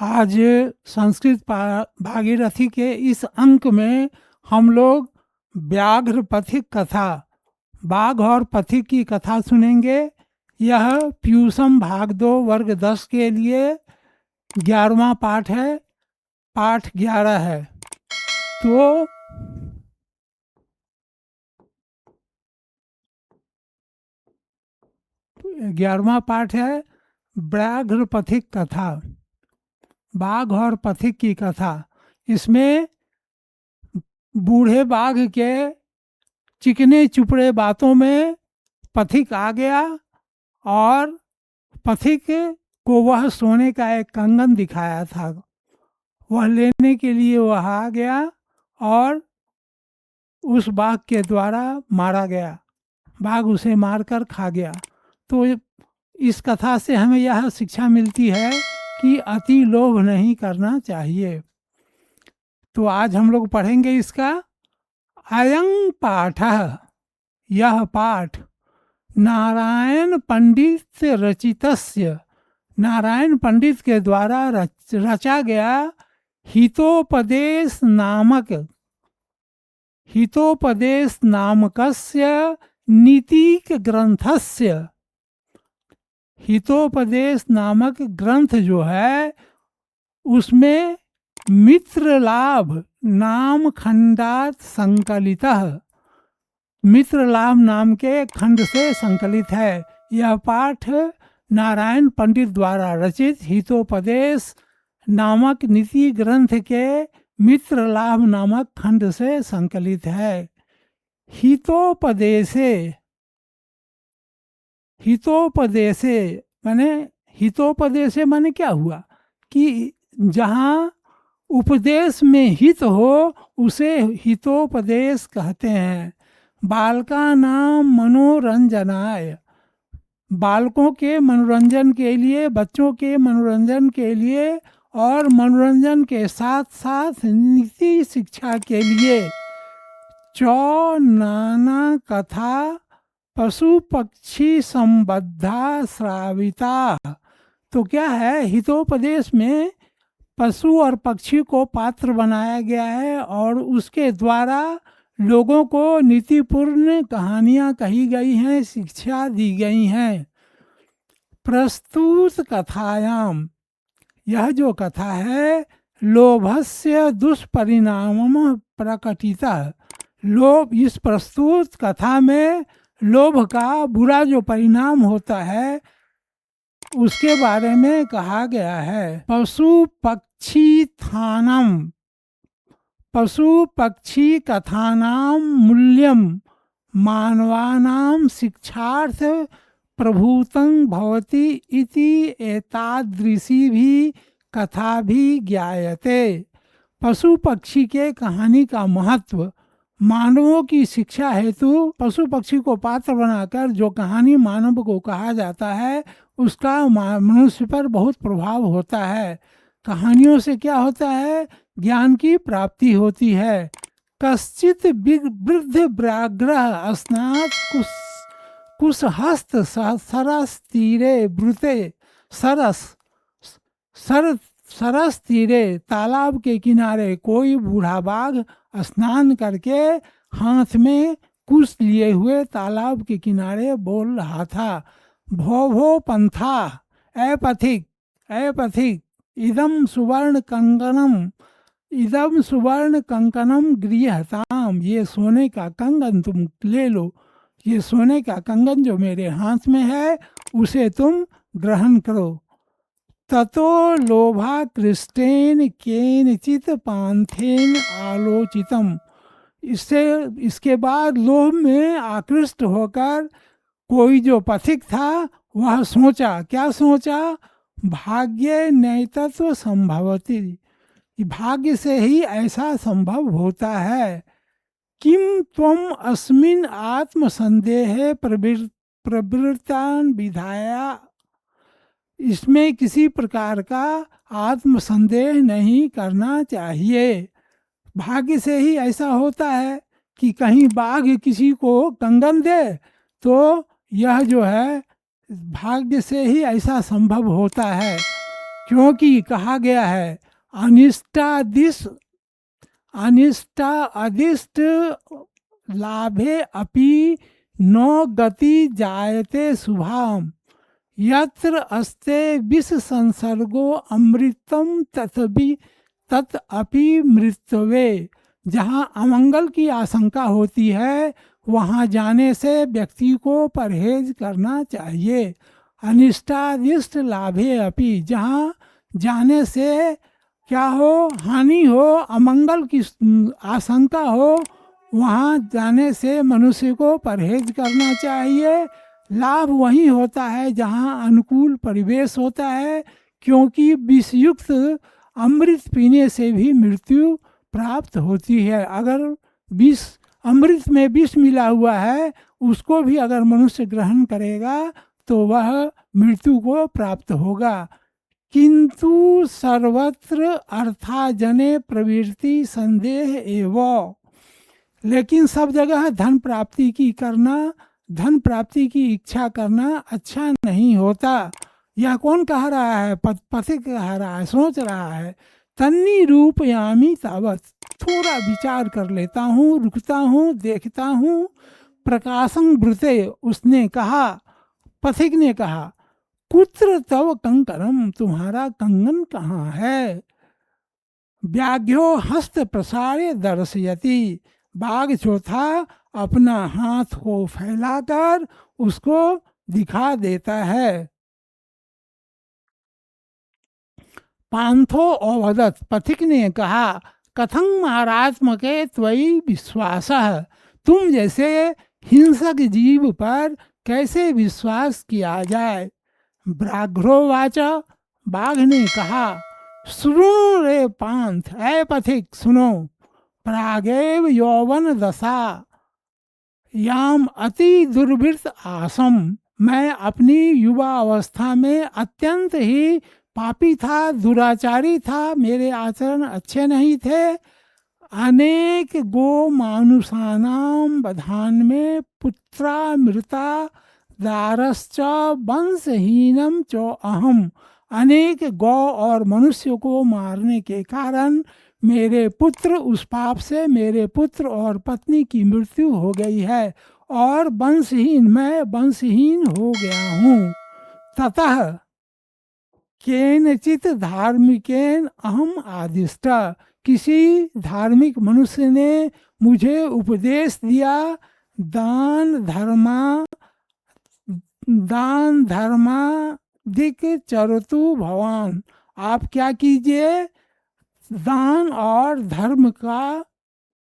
आज संस्कृत भागीरथी के इस अंक में हम लोग व्याघ्र पथिक कथा, बाघ और पथिक की कथा सुनेंगे। यह प्यूसम भाग 2 वर्ग 10 के लिए 11वां पाठ है, पाठ 11 है। तो 11वां पाठ है व्याघ्र पथिक कथा, बाघ और पथिक की कथा। इसमें बूढ़े बाघ के चिकने चुपड़े बातों में पथिक आ गया और पथिक को वह सोने का एक कंगन दिखाया था, वह लेने के लिए वह आ गया और उस बाघ के द्वारा मारा गया, बाघ उसे मारकर खा गया। तो इस कथा से हमें यह शिक्षा मिलती है कि अति लोभ नहीं करना चाहिए। तो आज हम लोग पढ़ेंगे इसका अयं पाठः, यह पाठ नारायण पंडित रचितस्य, नारायण पंडित के द्वारा रचा गया हितोपदेश नामकस्य नीतिक ग्रंथस्य। हितोपदेश नामक ग्रंथ जो है उसमें मित्र लाभ नाम खंडात संकलितः, मित्र लाभ नाम के खंड से संकलित है। यह पाठ नारायण पंडित द्वारा रचित हितोपदेश नामक नीति ग्रंथ के मित्र लाभ नामक खंड से संकलित है। हितोपदेशे माने क्या हुआ कि जहाँ उपदेश में हित हो उसे हितोपदेश कहते हैं। बालका नाम मनोरंजनाय, बालकों के मनोरंजन के लिए, बच्चों के मनोरंजन के लिए और मनोरंजन के साथ साथ नीति शिक्षा के लिए चौ नाना कथा पशु पक्षी संबद्धा श्राविता। तो क्या है, हितोपदेश में पशु और पक्षी को पात्र बनाया गया है और उसके द्वारा लोगों को नीतिपूर्ण कहानियाँ कही गई हैं, शिक्षा दी गई हैं। प्रस्तुत कथायाम, यह जो कथा है लोभस्य दुष्परिणामम प्रकटितः, लोभ, इस प्रस्तुत कथा में लोभ का बुरा जो परिणाम होता है उसके बारे में कहा गया है। पशु पक्षी कथानाम मूल्यम मानवानां शिक्षार्थ प्रभूतं भवति इति एतादृशी भी कथा भी ज्ञायते। पशु पक्षी के कहानी का महत्व मानवों की शिक्षा हेतु पशु पक्षी को पात्र बनाकर जो कहानी मानव को कहा जाता है उसका मनुष्य पर बहुत प्रभाव होता है। कहानियों से क्या होता है, ज्ञान की प्राप्ति होती है। कश्चित वृद्ध व्याघ्र स्नात कुशहस्त सरस तीरे ब्रुते, सरस तीरे, तालाब के किनारे कोई बूढ़ा बाघ स्नान करके हाथ में कुश लिए हुए तालाब के किनारे बोल रहा था, भो भो पंथा, ए पथिक, इदम सुवर्ण कंकणम गृहताम, ये सोने का कंगन तुम ले लो, ये सोने का कंगन जो मेरे हाथ में है उसे तुम ग्रहण करो। ततो लोभा कृष्टेन केनचित पांथेन आलोचितम, इसके बाद लोभ में आकृष्ट होकर कोई जो पथिक था वह सोचा, क्या सोचा, भाग्य नैतत्व संभवति, भाग्य से ही ऐसा संभव होता है। किम त्वम अस्मिन् आत्म संदेह प्रवृत्तान विधाया, इसमें किसी प्रकार का आत्म संदेह नहीं करना चाहिए। भाग्य से ही ऐसा होता है कि कहीं बाघ किसी को कंगन दे तो यह जो है भाग्य से ही ऐसा संभव होता है, क्योंकि कहा गया है अनिष्टा अदिष्ट लाभे अपि नो गति जायते शुभाम यत्र अस्ते विष संसर्गो अमृतम तत् अपि मृत्यवे। जहाँ अमंगल की आशंका होती है वहाँ जाने से व्यक्ति को परहेज करना चाहिए। अनिष्टादिष्ट लाभे अपि, जहाँ जाने से क्या हो, हानि हो, अमंगल की आशंका हो, वहाँ जाने से मनुष्य को परहेज करना चाहिए। लाभ वहीं होता है जहाँ अनुकूल परिवेश होता है, क्योंकि विषयुक्त अमृत पीने से भी मृत्यु प्राप्त होती है। अगर विष, अमृत में विष मिला हुआ है, उसको भी अगर मनुष्य ग्रहण करेगा तो वह मृत्यु को प्राप्त होगा। किंतु सर्वत्र अर्थाजने प्रवृत्ति संदेह एवं, लेकिन सब जगह धन प्राप्ति की इच्छा करना अच्छा नहीं होता। यह कौन कह रहा है? पथिक कह रहा है, सोच रहा है। तन्नी रूपयामी तावत, थोड़ा विचार कर लेता हूँ, रुकता हूँ, देखता हूँ। प्रकाशं ब्रुते, उसने कहा, पथिक ने कहा, कुत्र तव कंकरम, तुम्हारा कंगन कहाँ है? व्याघ्यो हस्त प्रसारे दर्शयति, बाघ जो था अपना हाथ को फैलाकर उसको दिखा देता है। पांथो अवदत, पथिक ने कहा, कथं महारात्मके त्वयि विश्वासः, तुम जैसे हिंसक जीव पर कैसे विश्वास किया जाए? व्याघ्रोवाच, बाघ ने कहा, सुनो रे पांथ, ऐ पथिक सुनो, प्रागेव यौवन दशा याम अति दुर्वृत्त आसम, मैं अपनी युवा अवस्था में अत्यंत ही पापी था, दुराचारी था, मेरे आचरण अच्छे नहीं थे। अनेक गो मानुषानाम बधान में पुत्रा मृता दारश्च वंशहीनम चो अहम, अनेक गौ और मनुष्य को मारने के कारण मेरे पुत्र, उस पाप से मेरे पुत्र और पत्नी की मृत्यु हो गई है और वंशहीन, मैं वंशहीन हो गया हूँ। ततः केनचित धार्मिकेन अहम आदिष्ट, किसी धार्मिक मनुष्य ने मुझे उपदेश दिया, दान धर्मादिक चरतु भवान, आप क्या कीजिए, दान और धर्म का